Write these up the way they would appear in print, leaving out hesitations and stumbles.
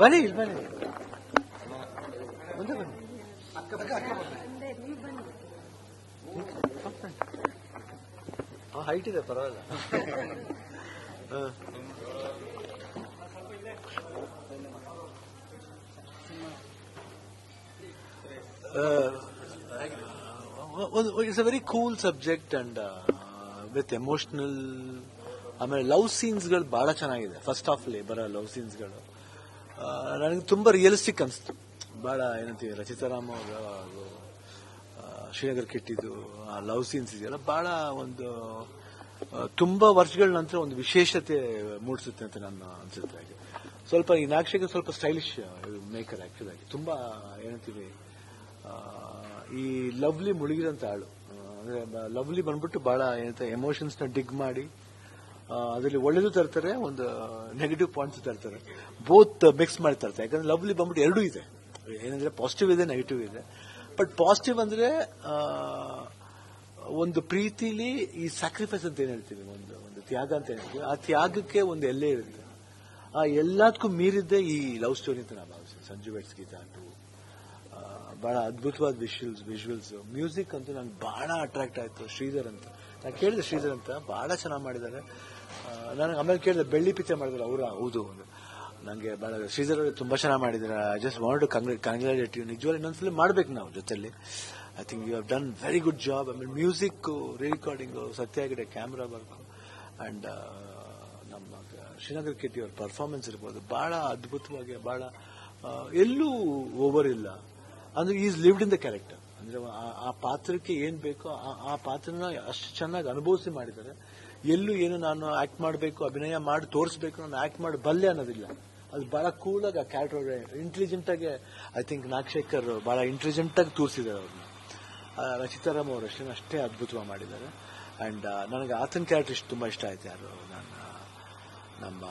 ಬನ್ನಿ ಇಲ್ಲಿ ಬನ್ನಿ, ಮುಂದೆ ಬನ್ನಿ. ಹೈಟ್ ಇದೆ, ಪರವಾಗಿಲ್ಲ. It's a very cool subject and with emotional. ಆಮೇಲೆ ಲವ್ ಸೀನ್ಸ್ಗಳು ಬಹಳ ಚೆನ್ನಾಗಿದೆ. ಫಸ್ಟ್ ಹಾಫ್ ಅಲ್ಲಿ ಬರೋ ಲವ್ ಸೀನ್ಸ್ಗಳು ನನಗೆ ತುಂಬಾ ರಿಯಲಿಸ್ಟಿಕ್ ಅನಿಸ್ತು. ಬಹಳ ಏನಂತೀವಿ, ರಚಿತಾರಾಮ್ ಅವರ ಶ್ರೀನಗರ್ ಕಿಟ್ಟಿದ್ದು ಆ ಲವ್ ಸೀನ್ಸ್ ಇದೆಯಲ್ಲ, ಬಹಳ ಒಂದು ತುಂಬಾ ವರ್ಷಗಳ ನಂತರ ಒಂದು ವಿಶೇಷತೆ ಮೂಡಿಸುತ್ತೆ ಅಂತ ನನ್ನ ಅನ್ಸುತ್ತೆ. ಸ್ವಲ್ಪ ಈ ನಾಕ್ಷಿಗೆ ಸ್ವಲ್ಪ ಸ್ಟೈಲಿಶ್ ಮೇಕರ್ ಆಕ್ಚುಲ್ ಆಗಿ. ತುಂಬಾ ಏನಂತೀವಿ, ಈ ಲವ್ಲಿ ಮುಳುಗಿದಂತ ಆಳು. ಅಂದ್ರೆ ಲವ್ಲಿ ಬಂದ್ಬಿಟ್ಟು ಬಹಳ ಏನಂತ ಎಮೋಷನ್ಸ್ ನ ಡಿಗ್ ಮಾಡಿ ಅದರಲ್ಲಿ ಒಳ್ಳೇದು ತರ್ತಾರೆ, ಒಂದು ನೆಗೆಟಿವ್ ಪಾಯಿಂಟ್ಸ್ ತರ್ತಾರೆ, ಬೋತ್ ಮಿಕ್ಸ್ ಮಾಡಿ ತರ್ತಾರೆ. ಯಾಕಂದ್ರೆ ಲವ್ಲಿ ಬಂದ್ಬಿಟ್ಟು ಎರಡೂ ಇದೆ, ಏನಂದ್ರೆ ಪಾಸಿಟಿವ್ ಇದೆ, ನೆಗೆಟಿವ್ ಇದೆ. ಬಟ್ ಪಾಸಿಟಿವ್ ಅಂದ್ರೆ ಒಂದು ಪ್ರೀತಿಲಿ ಈ ಸ್ಯಾಕ್ರಿಫೈಸ್ ಅಂತ ಏನ್ ಹೇಳ್ತೀವಿ, ಒಂದು ತ್ಯಾಗ ಅಂತ ಏನ್ ಹೇಳ್ತೀವಿ, ಆ ತ್ಯಾಗಕ್ಕೆ ಒಂದು ಎಲ್ಲೇ ಇರುತ್ತೆ. ಆ ಎಲ್ಲದಕ್ಕೂ ಮೀರಿದ್ದೇ ಈ ಲವ್ ಸ್ಟೋರಿ ಅಂತ ನಾವು ಭಾವಿಸ್ತೀವಿ. ಸಂಜು ವೆಟ್ಸ್ ಗೀತಾ ಅಂಟು ಬಹಳ ಅದ್ಭುತವಾದ ವಿಜುವಲ್ಸ್, ಮ್ಯೂಸಿಕ್ ಅಂತೂ ನಂಗೆ ಬಹಳ ಅಟ್ರಾಕ್ಟ್ ಆಯ್ತು. ಶ್ರೀಧರ್ ಅಂತ ನಾನು ಕೇಳಿದೆ, ಶ್ರೀಧರ್ ಅಂತ ಬಹಳ ಚೆನ್ನಾಗಿ ಮಾಡಿದ್ದಾರೆ. ನನಗೆ ಆಮೇಲೆ ಕೇಳಿದೆ, ಬೆಳ್ಳಿ ಪಿಕ್ಚರ್ ಮಾಡಿದ್ದಾರೆ ಅವರ. ಹೌದು, ನನಗೆ ಬಹಳ ಶ್ರೀಧರ್ ಅವರು ತುಂಬಾ ಚೆನ್ನಾಗಿ ಮಾಡಿದ್ದಾರೆ. I just want to congratulate you. ನಿಜವಾಗ್ಲೂ ಇನ್ನೊಂದ್ಸಲ ಮಾಡ್ಬೇಕು ನಾವು ಜೊತೆಲಿ. I think you have done very good job. ಆಮೇಲೆ ಮ್ಯೂಸಿಕ್, ರಿಕಾರ್ಡಿಂಗು, ಸತ್ಯಾಗಿದೆ, ಕ್ಯಾಮ್ರಾ ವರ್ಕ್ ಅಂಡ್ ನಮ್ಮ ಶ್ರೀನಗರ್ ಕಿಟ್ಟಿ ಅವ್ರ ಪರ್ಫಾರ್ಮೆನ್ಸ್ ಇರ್ಬೋದು, ಬಹಳ ಅದ್ಭುತವಾಗಿ, ಬಹಳ ಎಲ್ಲೂ ಓವರ್ ಇಲ್ಲ. ಅಂದ್ರೆ is lived in the character. ಅಂದ್ರೆ ಆ ಪಾತ್ರಕ್ಕೆ ಏನ್ ಬೇಕೋ ಆ ಪಾತ್ರನ ಅಷ್ಟು ಚೆನ್ನಾಗಿ ಅನುಭವಿಸಿ ಮಾಡಿದ್ದಾರೆ. ಎಲ್ಲೂ ಏನು ನಾನು ಆಕ್ಟ್ ಮಾಡಬೇಕು, ಅಭಿನಯ ಮಾಡಿ ತೋರಿಸಬೇಕು, ನಾನು ಆಕ್ಟ್ ಮಾಡಿ ಬಲ್ಲೆ ಅನ್ನೋದಿಲ್ಲ. ಅದು ಬಹಳ ಕೂಲ್ ಆಗಿ ಆ ಕ್ಯಾರೆಕ್ಟರ್ ಇಂಟೆಲಿಜೆಂಟ್ ಆಗಿ, ಐ ಥಿಂಕ್ ನಾಗಶೇಖರ್ ಬಹಳ ಇಂಟೆಲಿಜೆಂಟ್ ಆಗಿ ತೋರಿಸಿದ್ದಾರೆ ಅವ್ರನ್ನ. ರಚಿತಾರಾಮ್ ಅವರು ಅಷ್ಟೇ ಅದ್ಭುತವಾಗಿ ಮಾಡಿದ್ದಾರೆ. ಅಂಡ್ ನನಗೆ ಆತನ ಕ್ಯಾರೆಕ್ಟರ್ ತುಂಬಾ ಇಷ್ಟ ಆಯ್ತು. ಯಾರು ನಮ್ಮ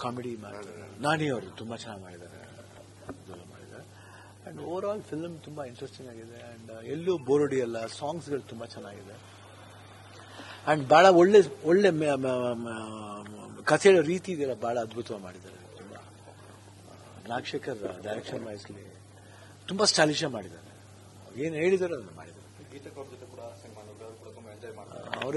ಕಾಮಿಡಿ ಮಾಡಿದ್ದಾರೆ ನಾನಿ ಅವರು ತುಂಬಾ ಚೆನ್ನಾಗಿ ಮಾಡಿದ್ದಾರೆ. ಅಂಡ್ ಓವರ್ ಆಲ್ ಫಿಲ್ಮ್ ತುಂಬಾ ಇಂಟ್ರೆಸ್ಟಿಂಗ್ ಆಗಿದೆ. ಅಂಡ್ ಎಲ್ಲೂ ಬೋರ್ ಹೊಡಿಯಲ್ಲ. ಸಾಂಗ್ಸ್ಗಳು ತುಂಬಾ ಚೆನ್ನಾಗಿದೆ. ಅಂಡ್ ಬಹಳ ಒಳ್ಳೆ ಕಥೆ ಹೇಳೋ ರೀತಿ ಇದೆಯಲ್ಲ, ಬಹಳ ಅದ್ಭುತವಾಗಿ ಮಾಡಿದ್ದಾರೆ. ತುಂಬಾ ನಾಗಶೇಖರ್ ಡೈರೆಕ್ಷನ್ ವೈಸ್ಲಿ ತುಂಬಾ ಸ್ಟೈಲಿಶ್ ಮಾಡಿದ್ದಾರೆ. ಏನು ಹೇಳಿದಾರೆ ಅದನ್ನು ಮಾಡಿದ್ದಾರೆ.